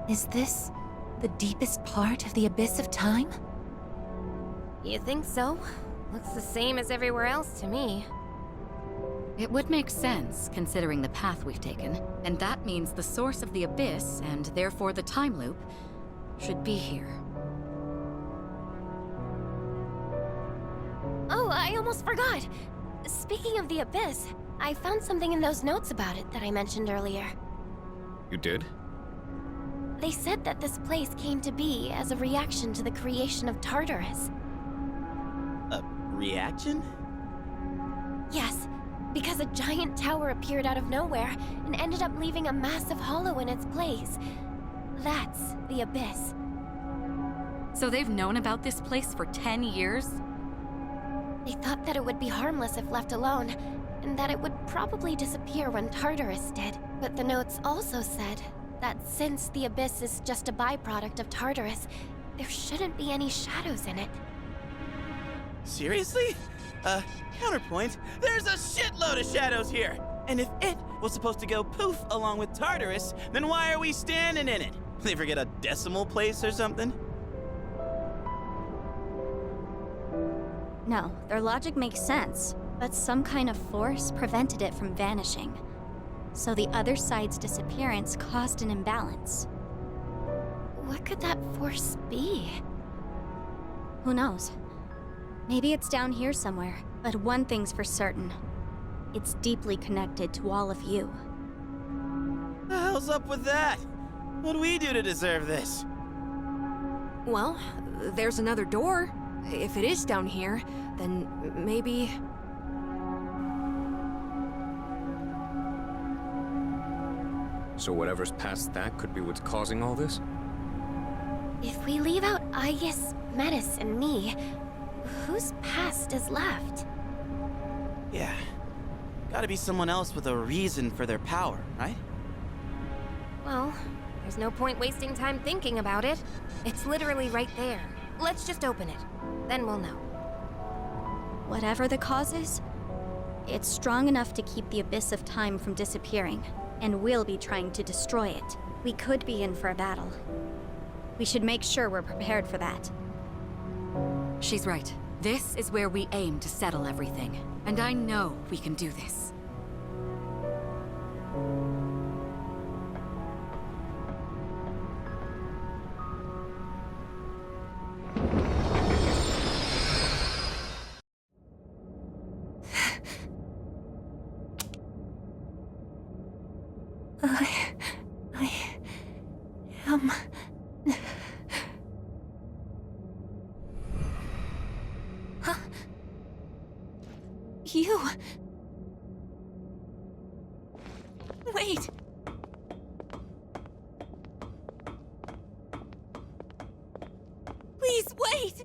Is this the deepest part of the abyss of time? You think so? Looks the same as everywhere else to me. It would make sense, considering the path we've taken. And that means the source of the abyss, and therefore the time loop, should be here. Oh, I almost forgot! Speaking of the abyss, I found something in those notes about it that I mentioned earlier. You did? They said that this place came to be as a reaction to the creation of Tartarus. A reaction? Yes, because a giant tower appeared out of nowhere and ended up leaving a massive hollow in its place. That's the abyss. So they've known about this place for 10 years? They thought that it would be harmless if left alone, and that it would probably disappear when Tartarus did. But the notes also said that since the abyss is just a byproduct of Tartarus, there shouldn't be any shadows in it. Seriously? Counterpoint, there's a shitload of shadows here! And if it was supposed to go poof along with Tartarus, then why are we standing in it? They forget a decimal place or something? No, their logic makes sense, but some kind of force prevented it from vanishing. So the other side's disappearance caused an imbalance. What could that force be? Who knows? Maybe it's down here somewhere, but one thing's for certain. It's deeply connected to all of you. The hell's up with that? What'd we do to deserve this? Well, there's another door. If it is down here, then maybe... So whatever's past that could be what's causing all this? If we leave out Aegis, Metis, and me, whose past is left? Yeah. Gotta be someone else with a reason for their power, right? Well, there's no point wasting time thinking about it. It's literally right there. Let's just open it. Then we'll know. Whatever the cause is, it's strong enough to keep the abyss of time from disappearing, and we'll be trying to destroy it. We could be in for a battle. We should make sure we're prepared for that. She's right. This is where we aim to settle everything. And I know we can do this. I am... Huh? You... Wait! Please, wait!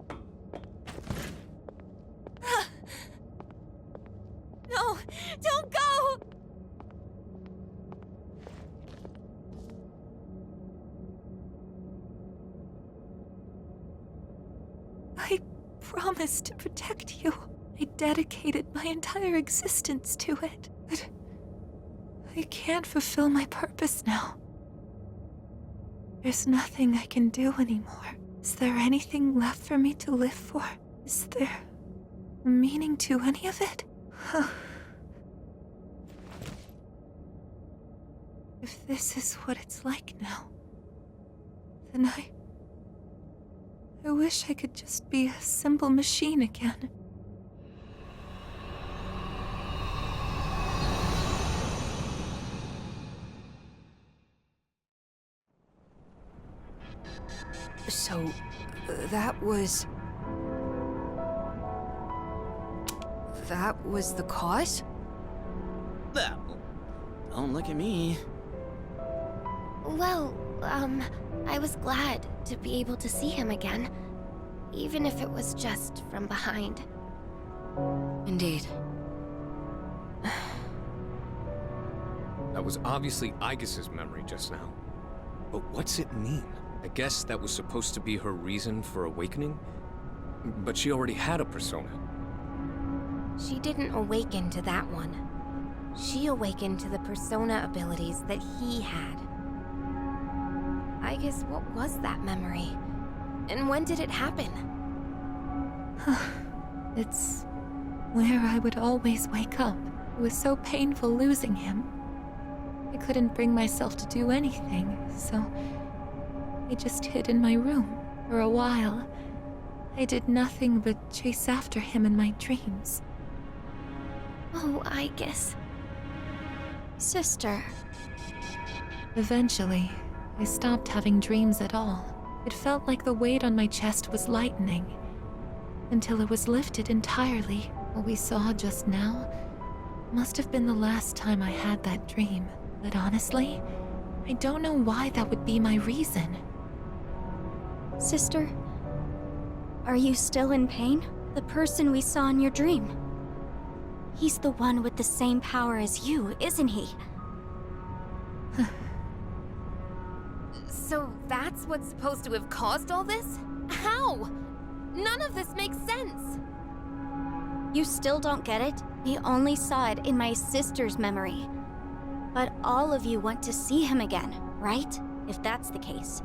No! Don't go! I promised to protect you. I dedicated my entire existence to it. But I can't fulfill my purpose now. There's nothing I can do anymore. Is there anything left for me to live for? Is there a meaning to any of it? If this is what it's like now, then I wish I could just be a simple machine again. So, that was the cause? Well, don't look at me. Well, I was glad to be able to see him again. Even if it was just from behind. Indeed. That was obviously Aegis's memory just now. But what's it mean? I guess that was supposed to be her reason for awakening? But she already had a persona. She didn't awaken to that one. She awakened to the persona abilities that he had. I guess what was that memory? And when did it happen? It's where I would always wake up. It was so painful losing him. I couldn't bring myself to do anything, so I just hid in my room for a while. I did nothing but chase after him in my dreams. Oh, I guess. Sister, Eventually, I stopped having dreams at all. It felt like the weight on my chest was lightening, until it was lifted entirely. What we saw just now must have been the last time I had that dream. But honestly, I don't know why that would be my reason. sister, are you still in pain? The person we saw in your dream. He's the one with the same power as you, isn't he? So that's what's supposed to have caused all this? How? None of this makes sense. You still don't get it? We only saw it in my sister's memory. But all of you want to see him again, right? If that's the case,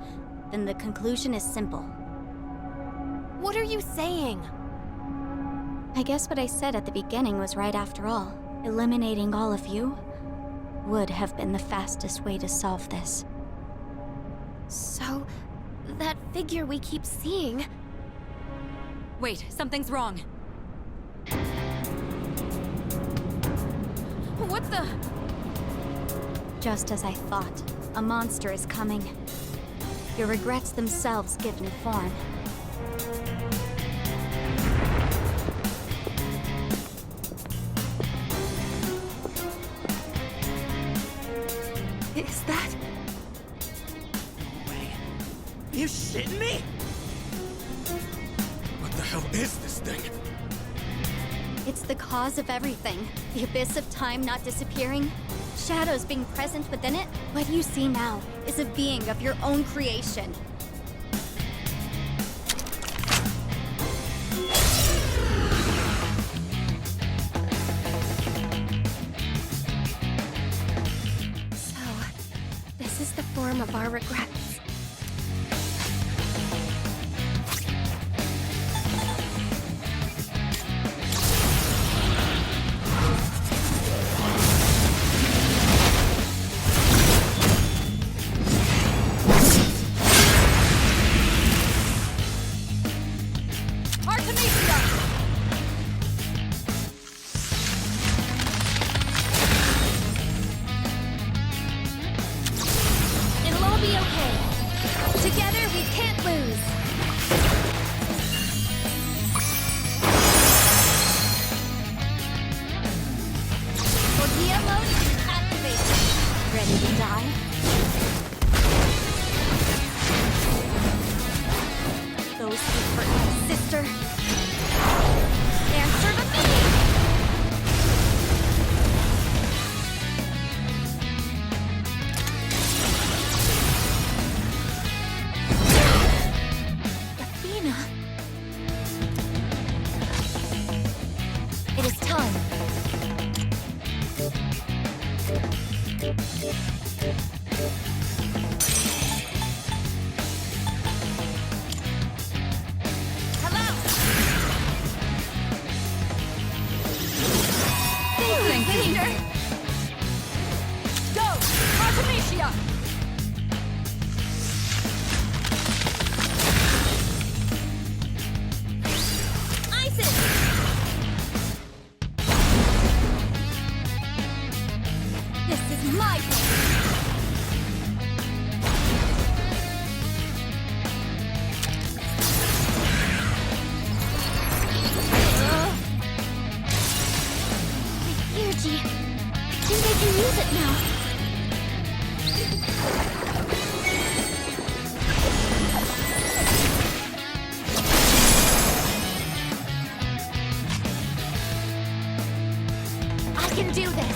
then the conclusion is simple. What are you saying? I guess what I said at the beginning was right after all. Eliminating all of you would have been the fastest way to solve this. So, that figure we keep seeing... Wait, something's wrong. What the... Just as I thought, a monster is coming. Your regrets themselves given form. Is that... You shitting me? What the hell is this thing? It's the cause of everything. The abyss of time not disappearing, shadows being present within it. What you see now is a being of your own creation. So, this is the form of our regrets. It'll all be okay. Together, we can't lose. Tortilla mode activated. Ready to die? Those who hurt my sister. Answer to me! Athena? It is time. Hello! Thank you. Go! Artemisia! Isis! This is my place. Energy. I think I can use it now. I can do this.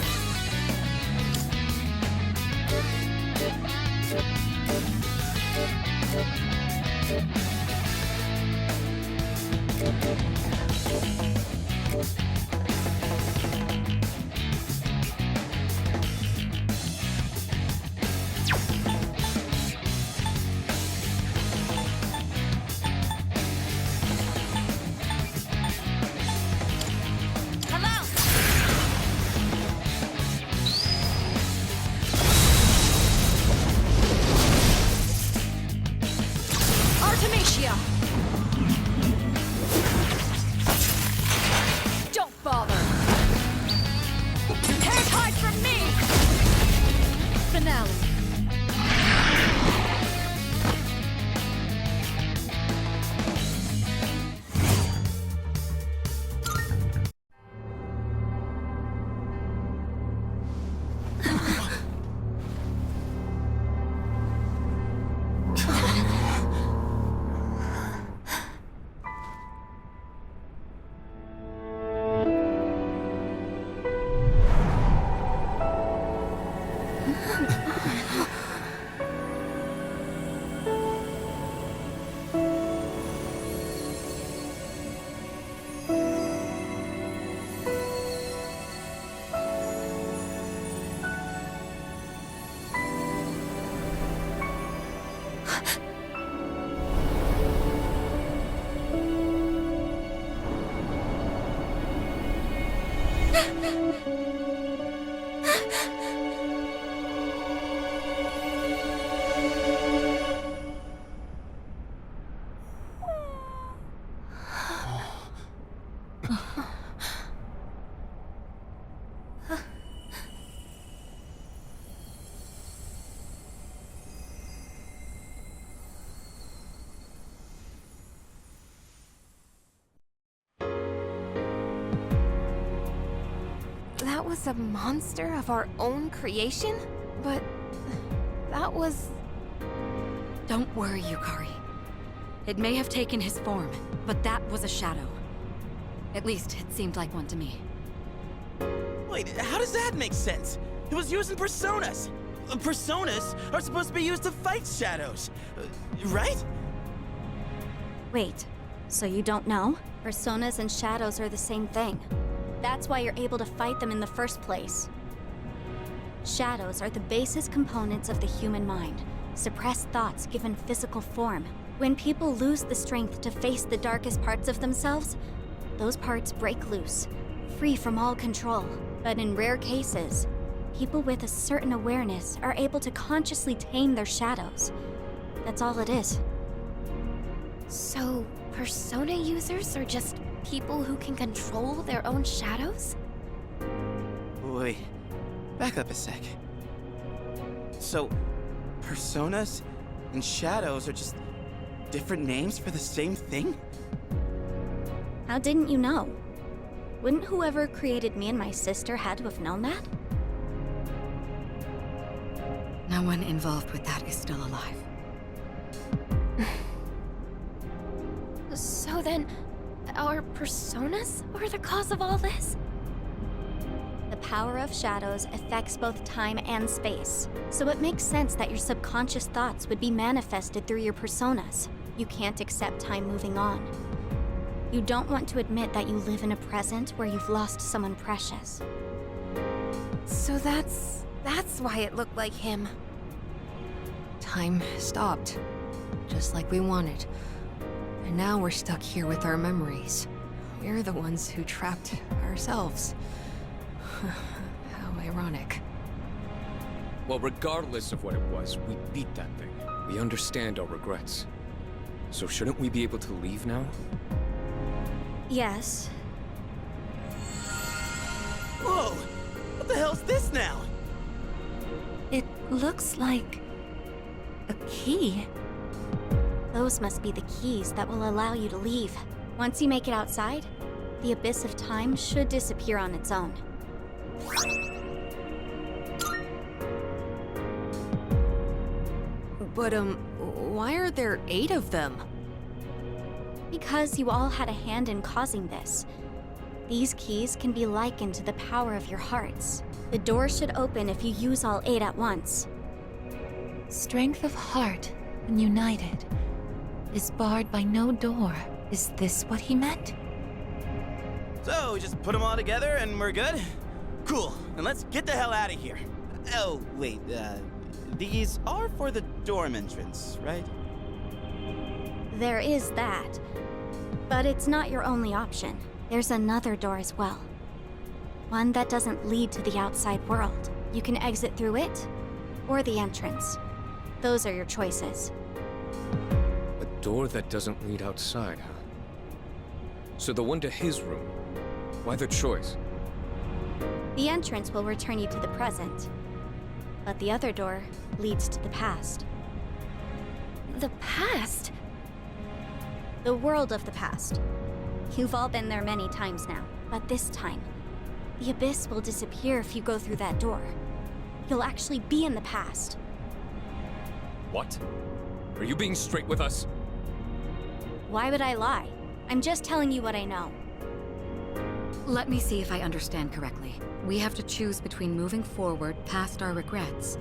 That was a monster of our own creation? But that was... Don't worry, Yukari. It may have taken his form, but that was a shadow. At least, it seemed like one to me. Wait, how does that make sense? It was using personas. Personas are supposed to be used to fight shadows, right? Wait, so you don't know? Personas and shadows are the same thing. That's why you're able to fight them in the first place. Shadows are the basis components of the human mind, suppressed thoughts given physical form. When people lose the strength to face the darkest parts of themselves, those parts break loose, free from all control. But in rare cases, people with a certain awareness are able to consciously tame their shadows. That's all it is. So, persona users are just people who can control their own shadows? Wait, back up a sec. So, personas and shadows are just different names for the same thing? How didn't you know? Wouldn't whoever created me and my sister had to have known that? No one involved with that is still alive. So then, our personas are the cause of all this? The power of shadows affects both time and space, so it makes sense that your subconscious thoughts would be manifested through your personas. You can't accept time moving on. You don't want to admit that you live in a present where you've lost someone precious. So that's why it looked like him. Time stopped, just like we wanted. And now we're stuck here with our memories. We're the ones who trapped ourselves. How ironic. Well, regardless of what it was, we beat that thing. We understand our regrets. So shouldn't we be able to leave now? Yes. Whoa! What the hell's this now? It looks like a key. Those must be the keys that will allow you to leave. Once you make it outside, the abyss of time should disappear on its own. But, why are there 8 of them? Because you all had a hand in causing this. These keys can be likened to the power of your hearts. The door should open if you use all 8 at once. Strength of heart and united is barred by no door. Is this what he meant? So, we just put them all together and we're good? Cool, then let's get the hell out of here. Oh, wait, these are for the dorm entrance, right? There is that. But it's not your only option. There's another door as well. One that doesn't lead to the outside world. You can exit through it, or the entrance. Those are your choices. A door that doesn't lead outside, huh? So the one to his room. Why the choice? The entrance will return you to the present. But the other door leads to the past. The past? The world of the past. You've all been there many times now, but this time, the abyss will disappear if you go through that door. You'll actually be in the past. What? Are you being straight with us? Why would I lie? I'm just telling you what I know. Let me see if I understand correctly. We have to choose between moving forward past our regrets,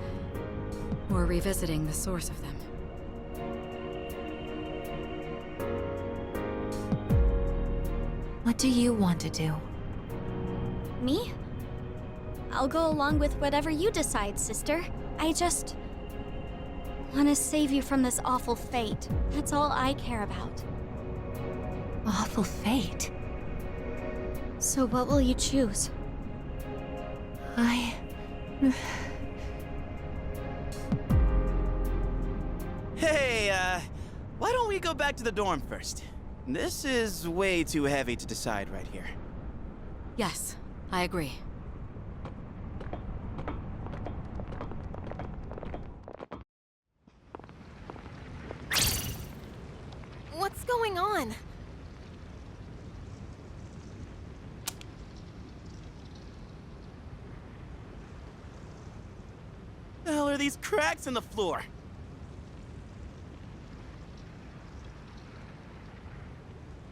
or revisiting the source of them. What do you want to do? Me? I'll go along with whatever you decide, sister. I just want to save you from this awful fate. That's all I care about. Awful fate. So what will you choose? I... Hey, why don't we go back to the dorm first? This is way too heavy to decide right here. Yes, I agree. What's going on? The hell are these cracks in the floor?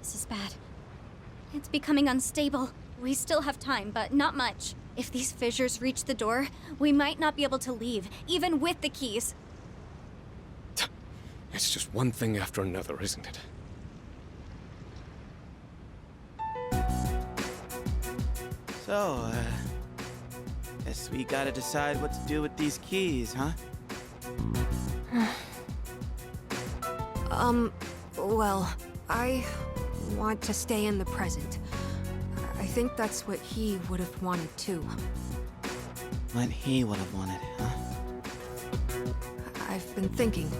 This is bad. It's becoming unstable. We still have time, but not much. If these fissures reach the door, we might not be able to leave, even with the keys. It's just one thing after another, isn't it? So, guess we gotta decide what to do with these keys, huh? Well, I want to stay in the present. I think that's what he would have wanted too. What he would have wanted, huh? I've been thinking.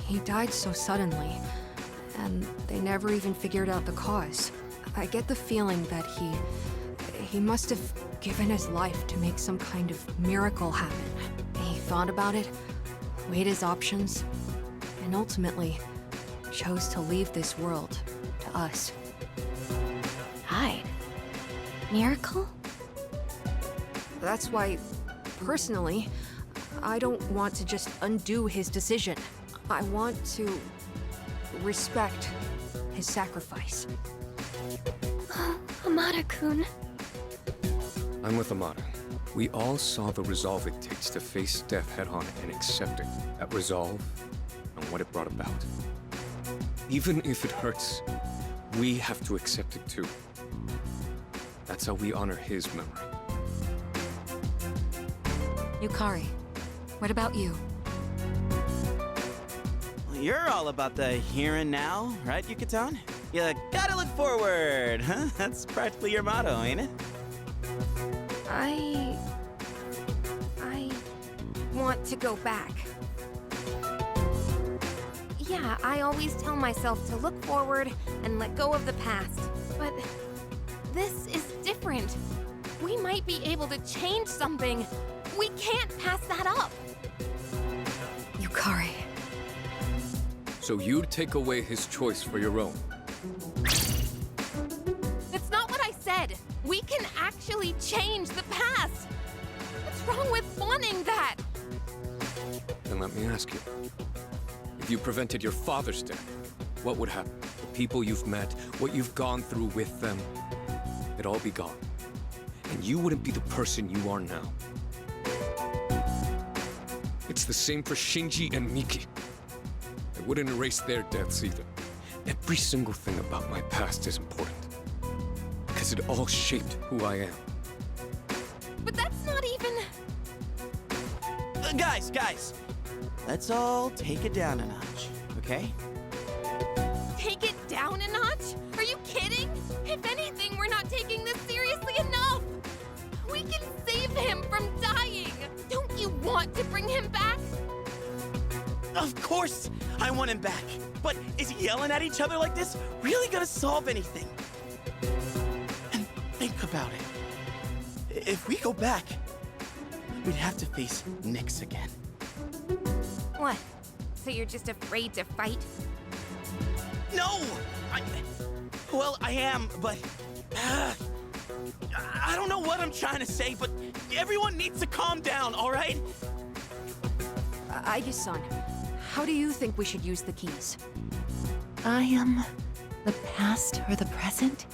He died so suddenly, and they never even figured out the cause. I get the feeling that he must have given his life to make some kind of miracle happen. He thought about it, weighed his options, and ultimately chose to leave this world to us. Died? Miracle? That's why, personally, I don't want to just undo his decision. I want to respect his sacrifice. Amada-kun. I'm with Amada. We all saw the resolve it takes to face death head-on and accept it. That resolve and what it brought about. Even if it hurts, we have to accept it too. That's how we honor his memory. Yukari, what about you? Well, you're all about the here and now, right, Yucatan? You gotta look forward, huh? That's practically your motto, ain't it? I want to go back. Yeah, I always tell myself to look forward and let go of the past. But this is different. We might be able to change something. We can't pass that up. Yukari. So you'd take away his choice for your own. That's not what I said. We can actually change the past. What's wrong with wanting that? Then let me ask you. If you prevented your father's death, what would happen? The people you've met, what you've gone through with them, it'd all be gone. And you wouldn't be the person you are now. It's the same for Shinji and Miki. I wouldn't erase their deaths either. Every single thing about my past is important. Because it all shaped who I am. But that's not even... Guys! Let's all take it down a notch, okay? Take it down a notch? Are you kidding? If anything, we're not taking this seriously enough. We can save him from dying. Don't you want to bring him back? Of course I want him back. But is yelling at each other like this really gonna solve anything? And think about it. If we go back, we'd have to face Nyx again. What? So you're just afraid to fight? No! Well, I am, but... I don't know what I'm trying to say, but everyone needs to calm down, all right? Aige-san, how do you think we should use the keys? I am the past or the present?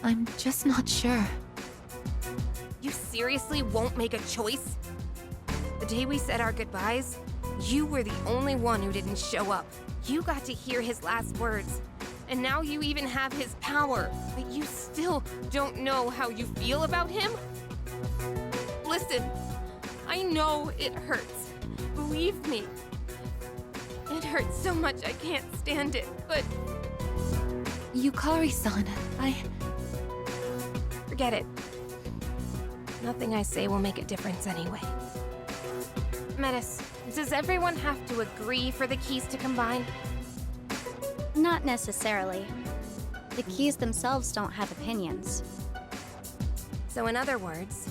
I'm just not sure. You seriously won't make a choice? The day we said our goodbyes, you were the only one who didn't show up. You got to hear his last words. And now you even have his power, but you still don't know how you feel about him? Listen, I know it hurts. Believe me. It hurts so much I can't stand it, but Yukari-san, forget it. Nothing I say will make a difference anyway. Metis, does everyone have to agree for the keys to combine? Not necessarily. The keys themselves don't have opinions. So in other words,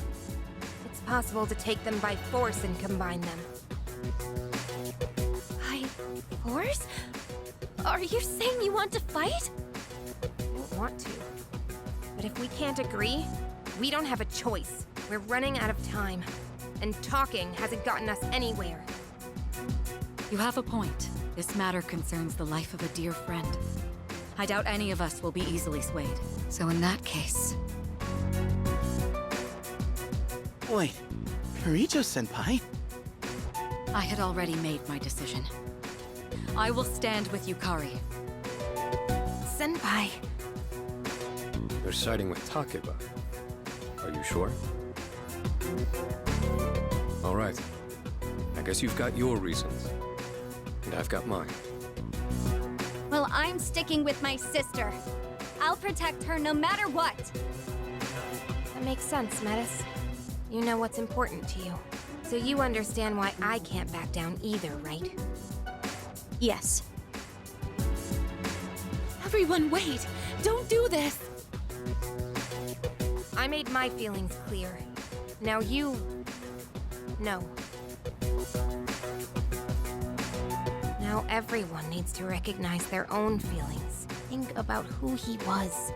it's possible to take them by force and combine them. By force? Are you saying you want to fight? I don't want to. But if we can't agree, we don't have a choice. We're running out of time. And talking hasn't gotten us anywhere. You have a point. This matter concerns the life of a dear friend. I doubt any of us will be easily swayed. So in that case... Wait, Kirijo-senpai? I had already made my decision. I will stand with Yukari. Senpai. You're siding with Takeba. Are you sure? All right. I guess you've got your reasons. And I've got mine. Well, I'm sticking with my sister. I'll protect her no matter what. That makes sense, Metis. You know what's important to you. So you understand why I can't back down either, right? Yes. Everyone, wait! Don't do this! I made my feelings clear. Now you... know. Now everyone needs to recognize their own feelings. Think about who he was.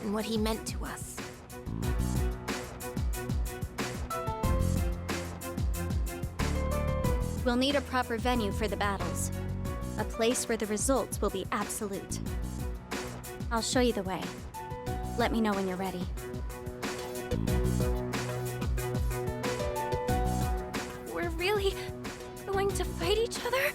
And what he meant to us. We'll need a proper venue for the battles. A place where the results will be absolute. I'll show you the way. Let me know when you're ready. We're really going to fight each other?